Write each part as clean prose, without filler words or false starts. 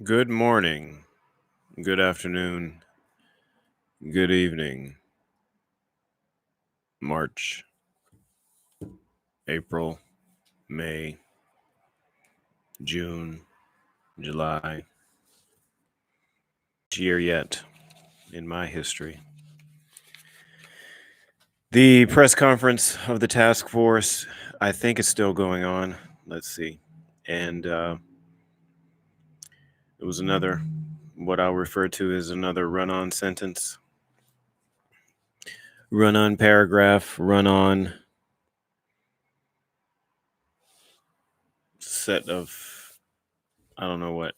Good morning, good afternoon, good evening, March, April, May, June, July. Year yet in my history. The press conference of the task force, I think, is still going on. Let's see. And it was another, what I'll refer to as another run on sentence, run on paragraph, run on set of, I don't know what,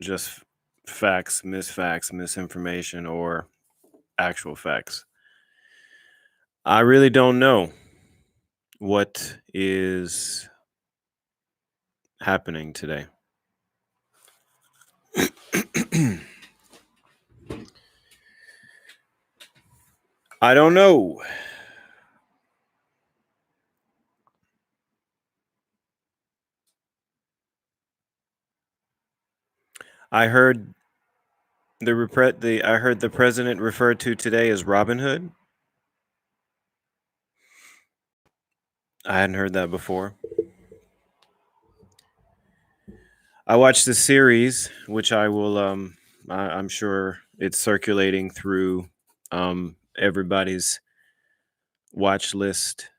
just facts, misfacts, misinformation, or actual facts. I really don't know what is happening today. I don't know. I heard I heard the president referred to today as Robin Hood. I hadn't heard that before. I watched the series, which I will I'm sure it's circulating through everybody's watch list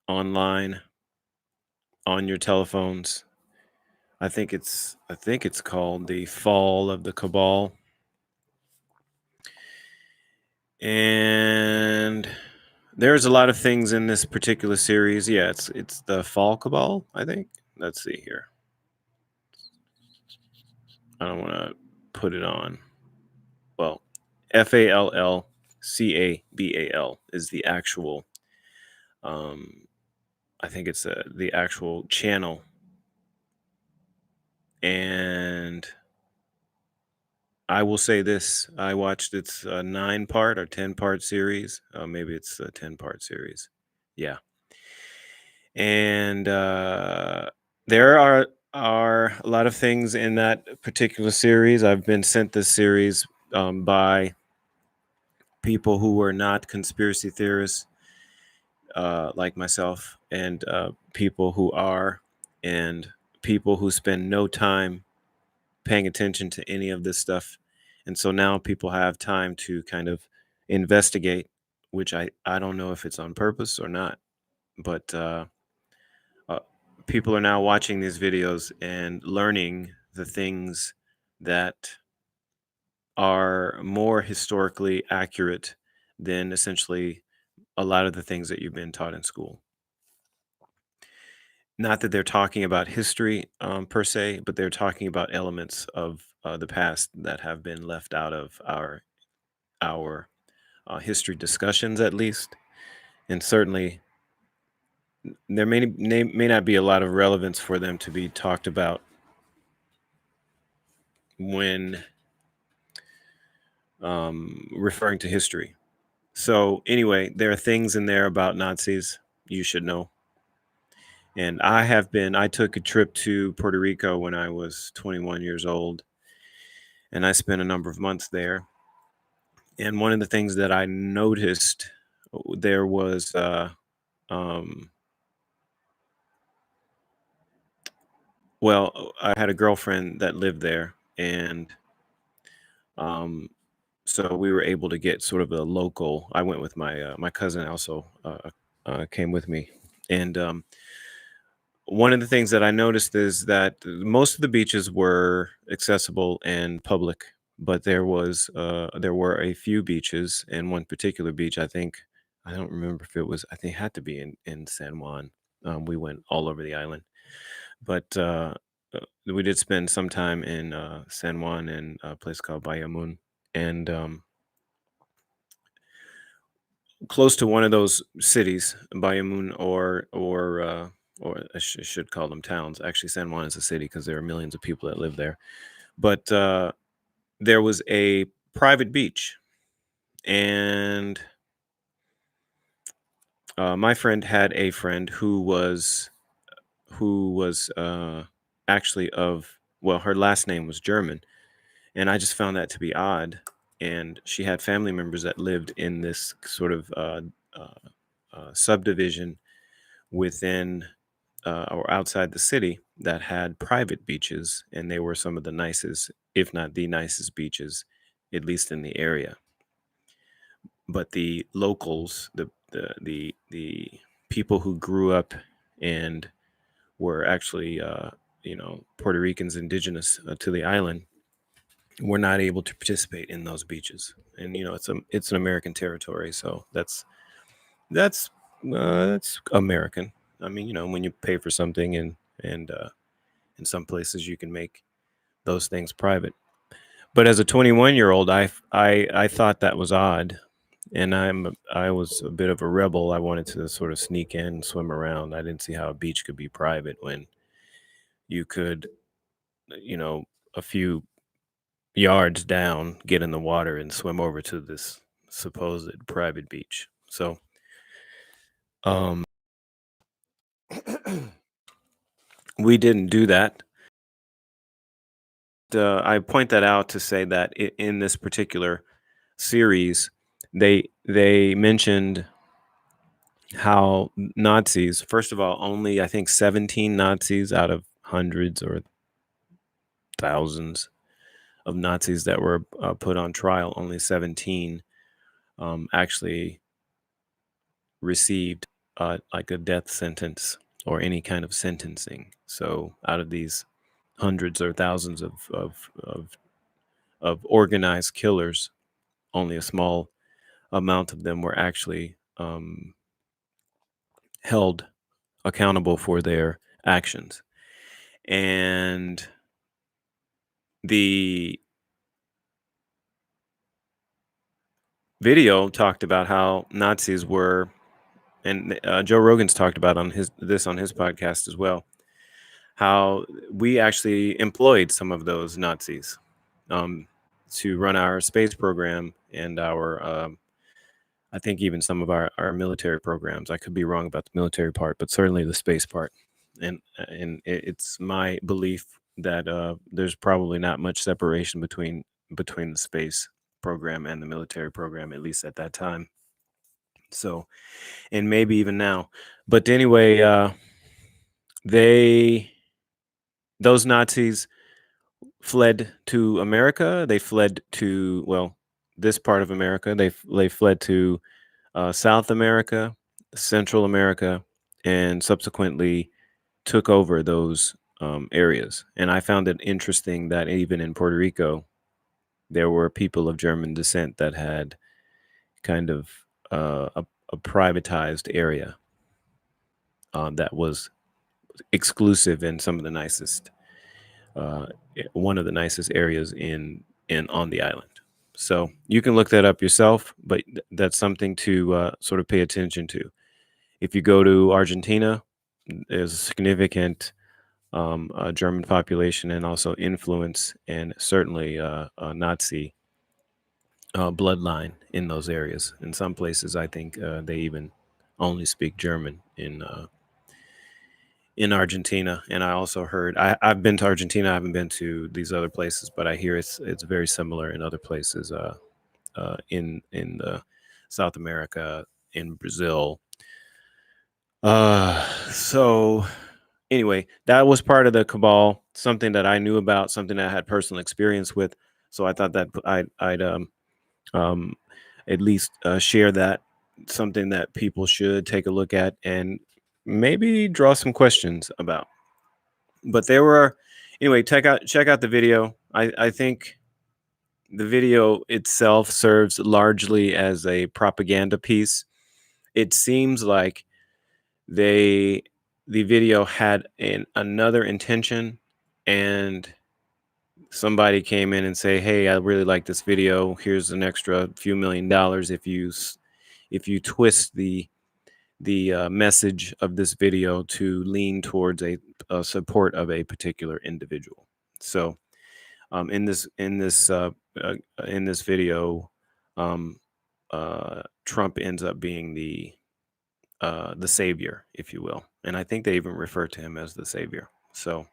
online on your telephones. I think it's called The Fall of the Cabal. And there's a lot of things in this particular series. Yeah, it's the Fall Cabal, I think. Let's see here. I don't want to put it on. Well, FALLCABAL is the actual I think it's the actual channel. And I will say this, I watched its 9-part or 10-part series. Maybe it's a 10-part series. Yeah. And there are a lot of things in that particular series. I've been sent this series by people who were not conspiracy theorists like myself, and people who are, and people who spend no time paying attention to any of this stuff. And so now people have time to kind of investigate, which I don't know if it's on purpose or not, but uh, people are now watching these videos and learning the things that are more historically accurate than essentially a lot of the things that you've been taught in school. Not that they're talking about history per se, but they're talking about elements of the past that have been left out of our history discussions, at least. And certainly, there may not be a lot of relevance for them to be talked about when referring to history. So anyway, there are things in there about Nazis you should know. And I took a trip to Puerto Rico when I was 21 years old, and I spent a number of months there. And one of the things that I noticed, there was, um, well, I had a girlfriend that lived there, and um, so we were able to get sort of a local. I went with my cousin also came with me, and one of the things that I noticed is that most of the beaches were accessible and public, but there were a few beaches, and one particular beach, I don't remember if it was, I think it had to be in San Juan. We went all over the island, but we did spend some time in San Juan in a place called Bayamun, and close to one of those cities, Bayamun, or should call them towns. Actually, San Juan is a city because there are millions of people that live there. But there was a private beach, and my friend had a friend who was actually of well, her last name was German, and I just found that to be odd. And she had family members that lived in this sort of subdivision within or outside the city that had private beaches, and they were some of the nicest, if not the nicest beaches, at least in the area. But the locals, the people who grew up and were actually Puerto Ricans indigenous to the island, were not able to participate in those beaches. And it's an American territory, so that's that's American. I mean, when you pay for something, and in some places you can make those things private. But as a 21-year-old, I thought that was odd, and I was a bit of a rebel. I wanted to sort of sneak in and swim around. I didn't see how a beach could be private when you could, you know, a few yards down, get in the water and swim over to this supposed private beach. So, um, we didn't do that. I point that out to say that in this particular series, they mentioned how Nazis, first of all, only I think 17 Nazis out of hundreds or thousands of Nazis that were put on trial, only 17 actually received like a death sentence or any kind of sentencing. So out of these hundreds or thousands of organized killers, only a small amount of them were actually held accountable for their actions. And the video talked about how Nazis were, and Joe Rogan's talked about on his podcast as well, how we actually employed some of those Nazis to run our space program and our I think even some of our military programs. I could be wrong about the military part, but certainly the space part. And it's my belief that there's probably not much separation between the space program and the military program, at least at that time. So, and maybe even now. But anyway, they those Nazis fled to America. They fled to, well, this part of America. They fled to South America, Central America, and subsequently took over those areas. And I found it interesting that even in Puerto Rico, there were people of German descent that had kind of a privatized area that was exclusive in some of the nicest, uh, one of the nicest areas in on the island. So you can look that up yourself, but that's something to sort of pay attention to. If you go to Argentina, there's a significant German population and also influence, and certainly a Nazi bloodline in those areas. In some places, I think they even only speak German in Argentina. And I also heard I've been to Argentina. I haven't been to these other places, but I hear it's very similar in other places. In South America, in Brazil. So anyway, that was part of the cabal, something that I knew about, something that I had personal experience with. So I thought that I'd um, at least share that, something that people should take a look at and maybe draw some questions about. But there were, anyway, check out the video. I think the video itself serves largely as a propaganda piece. It seems like the video had another intention, and somebody came in and say, hey, I really like this video, here's an extra few $1,000,000 if you twist the message of this video to lean towards a support of a particular individual. So in this video, um, Trump ends up being the savior, if you will, and I think they even refer to him as the savior. So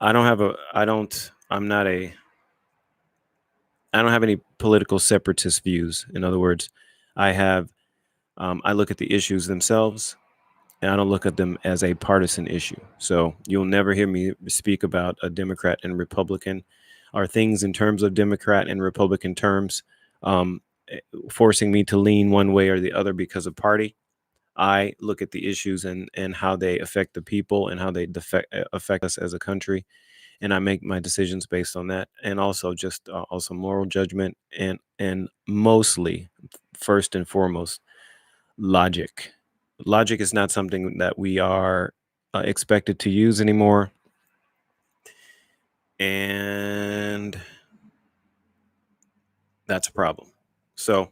I don't have a. I don't. I'm not a. I don't have any political separatist views. In other words, I have. I look at the issues themselves, and I don't look at them as a partisan issue. So you'll never hear me speak about a Democrat and Republican, or things in terms of Democrat and Republican terms, um, forcing me to lean one way or the other because of party. I look at the issues and how they affect the people and how they affect us as a country, and I make my decisions based on that, and also just also moral judgment and mostly, first and foremost, logic. Logic is not something that we are expected to use anymore, and that's a problem. So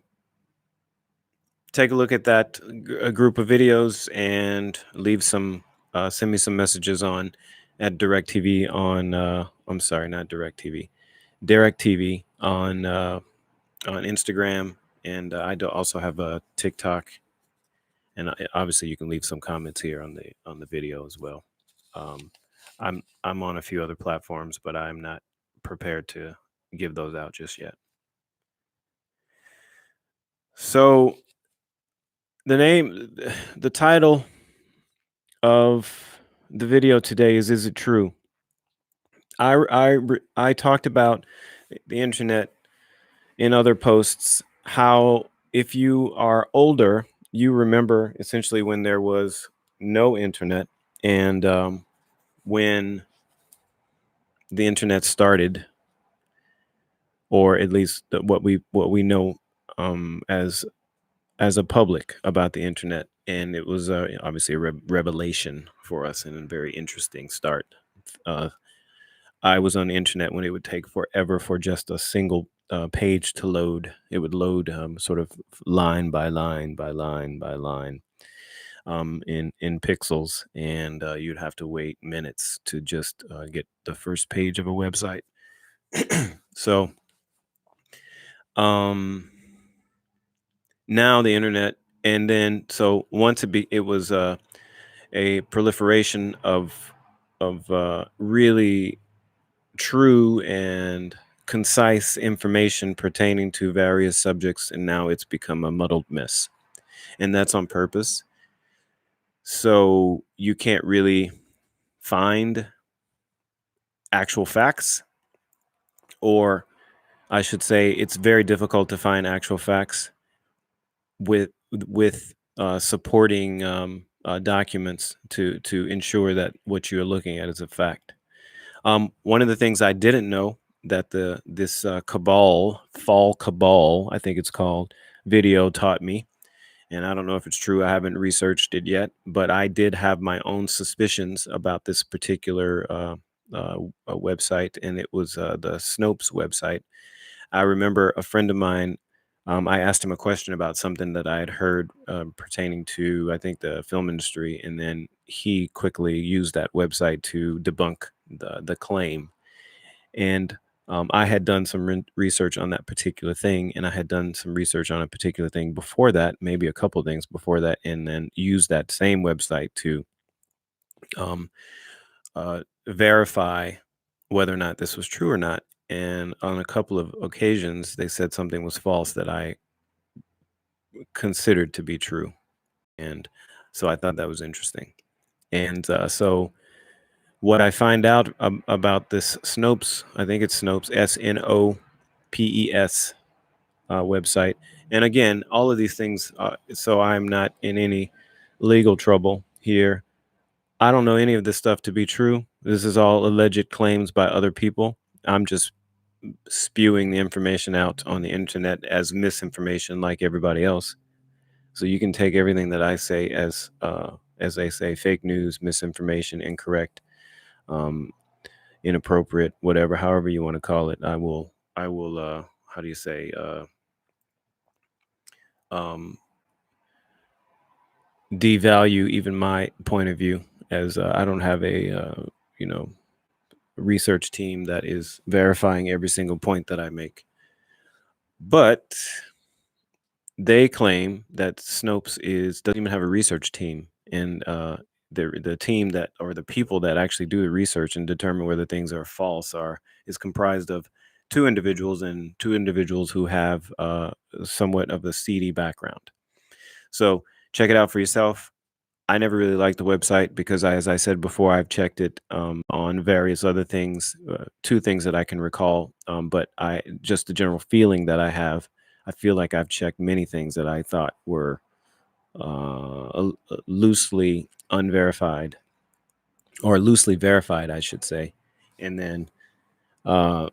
take a look at that a group of videos and leave some send me some messages on at DirecTV on I'm sorry, not DirecTV, Derek TV on Instagram, and I do also have a TikTok, and obviously you can leave some comments here on the video as well. Um, I'm on a few other platforms, but I'm not prepared to give those out just yet. So the title of the video today is it true? I talked about the internet in other posts, how if you are older, you remember essentially when there was no internet, and when the internet started, or at least what we know as a public about the internet, and it was obviously a revelation for us and a very interesting start. Uh, I was on the internet when it would take forever for just a single page to load. It would load sort of line by line by line by line in pixels, and you'd have to wait minutes to just get the first page of a website. So um, now the internet, and then so once it was a proliferation of really true and concise information pertaining to various subjects, and now it's become a muddled mess, and that's on purpose. So you can't really find actual facts, or I should say it's very difficult to find actual facts with supporting documents to ensure that what you're looking at is a fact. One of the things I didn't know that this fall cabal, I think it's called, video taught me, and I don't know if it's true. I haven't researched it yet, but I did have my own suspicions about this particular website, and it was the Snopes website. I remember a friend of mine. I asked him a question about something that I had heard pertaining to, I think, the film industry, and then he quickly used that website to debunk the claim. And I had done some research on that particular thing, and I had done some research on a particular thing before that, maybe a couple things before that, and then used that same website to um, verify whether or not this was true or not. And on a couple of occasions, they said something was false that I considered to be true. And so I thought that was interesting. And so what I find out about this Snopes, I think it's Snopes, Snopes website. And again, all of these things, so I'm not in any legal trouble here. I don't know any of this stuff to be true. This is all alleged claims by other people. I'm just spewing the information out on the internet as misinformation like everybody else. So you can take everything that I say as they say, fake news, misinformation, incorrect, um, inappropriate, whatever, however you want to call it. I will how do you say um, devalue even my point of view, as I don't have a you know research team that is verifying every single point that I make. But they claim that Snopes is doesn't even have a research team, and the team that, or the people that actually do the research and determine whether things are false, is comprised of two individuals, and two individuals who have somewhat of a seedy background. So check it out for yourself. I never really liked the website because, as I said before, I've checked it on various other things, two things that I can recall. But I just the general feeling that I have, I feel like I've checked many things that I thought were loosely unverified, or loosely verified, I should say, and then uh,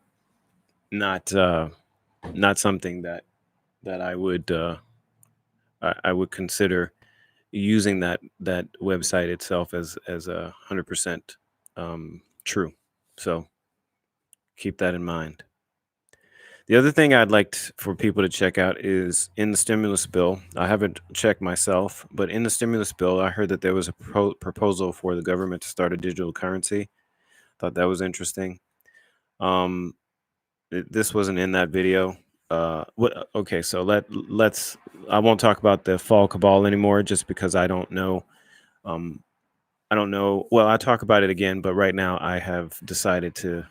not not something that I would consider using that website itself as 100% true. So keep that in mind. The other thing I'd like for people to check out is in the stimulus bill. I haven't checked myself, but in the stimulus bill, I heard that there was a proposal for the government to start a digital currency. Thought that was interesting. Um, this wasn't in that video. What? Okay, so let's. I won't talk about the fall cabal anymore, just because I don't know. I don't know. Well, I'll talk about it again, but right now I have decided to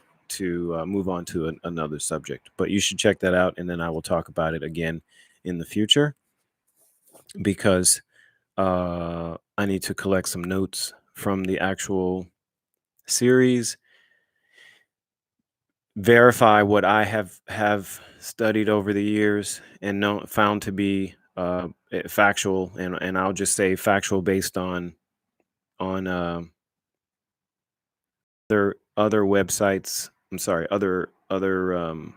move on to another subject. But you should check that out, and then I will talk about it again in the future, because I need to collect some notes from the actual series, verify what I have studied over the years and found to be factual, and I'll just say factual based on other websites. I'm sorry, other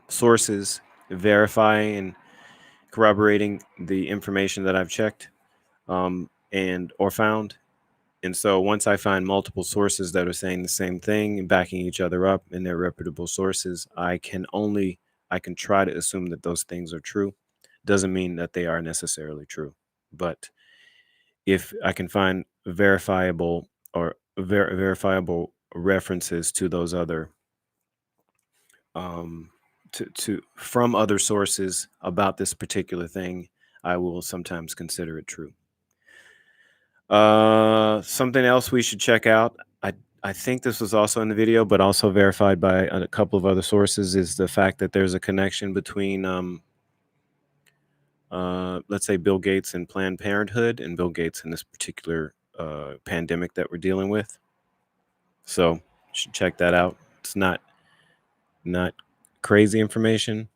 sources verifying and corroborating the information that I've checked and or found. And so once I find multiple sources that are saying the same thing and backing each other up, and they're reputable sources, I can try to assume that those things are true. Doesn't mean that they are necessarily true, but if I can find verifiable or verifiable references to those other to from other sources about this particular thing, I will sometimes consider it true. Something else we should check out. I think this was also in the video, but also verified by a couple of other sources, is the fact that there's a connection between, let's say, Bill Gates and Planned Parenthood, and Bill Gates in this particular pandemic that we're dealing with. So you should check that out. It's not crazy information.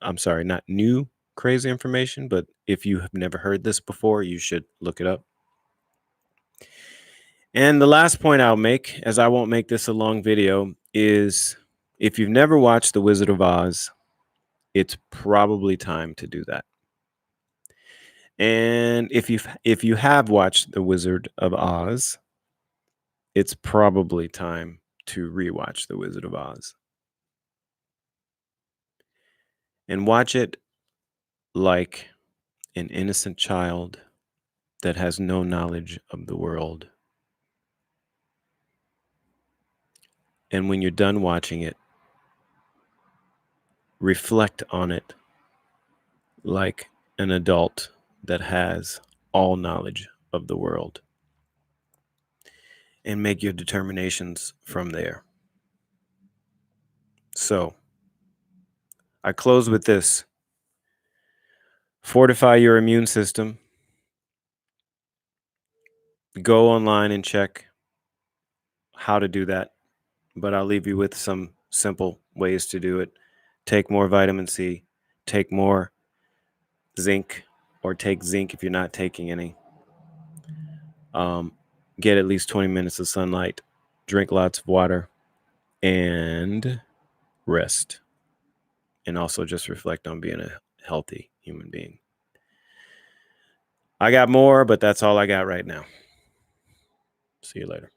I'm sorry, not new crazy information, but if you have never heard this before, you should look it up. And the last point I'll make, as I won't make this a long video, is if you've never watched The Wizard of Oz, it's probably time to do that. And if you have watched The Wizard of Oz, it's probably time to rewatch The Wizard of Oz. And watch it like an innocent child that has no knowledge of the world. And when you're done watching it, reflect on it like an adult that has all knowledge of the world, and make your determinations from there. So, I close with this. Fortify your immune system. Go online and check how to do that, but I'll leave you with some simple ways to do it. Take more vitamin C, take more zinc, or take zinc if you're not taking any. Get at least 20 minutes of sunlight, drink lots of water, and rest. And also just reflect on being a healthy human being. I got more, but that's all I got right now. See you later.